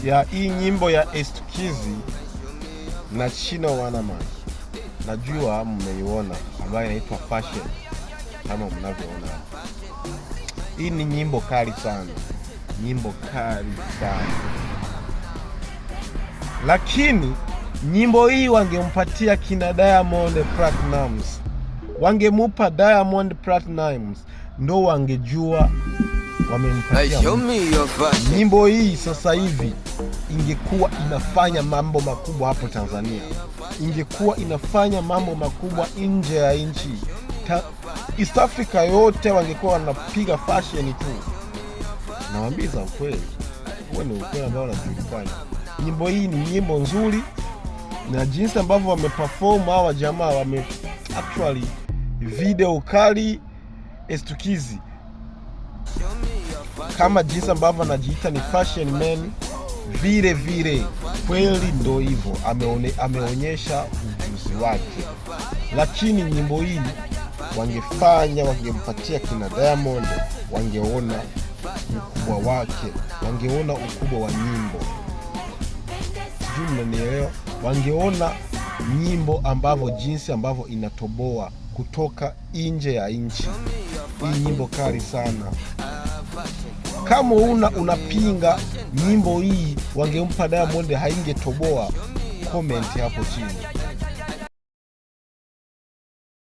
ya hii nyimbo ya Estukizi na Chino Wanaman. Najua mmeiona, ambayo inaitwa Fashion kama mnavyoona. Hii ni nyimbo kali sana. Nyimbo kali sana. Lakini nyimbo hii wangempatia kina Diamond Platnumz. Wangemupa Diamond Platnumz ndo wangejua wamempatia. Nyimbo hii sasa hivi ingekuwa inafanya mambo makubwa hapo Tanzania. Ingekuwa inafanya mambo makubwa nje ya nchi. East Africa yote wangekuwa wanapiga fashion tu. Nawaambia ukweli. Huo ni ukweli ambao unajulikana. Nyimbo hii ni nyimbo nzuri, na jinsi ambavyo wameperform hawa jamaa, wame actually video kali. Estukizi kama jinsi ambavyo anajiita ni fashion man, vile vile kweli ndo hivyo ameonyesha ujuzi wake. Lakini nyimbo hii wangempatia kina Diamond, wangeona ukubwa wake, wangeona ukubwa wa nyimbo. Sijui mnanielewa? Wangeona nyimbo ambavyo jinsi ambavyo inatoboa kutoka nje ya nchi. Hii nyimbo kali sana. Kama unapinga nyimbo hii wangempa Diamond haingetoboa, comment hapo chini.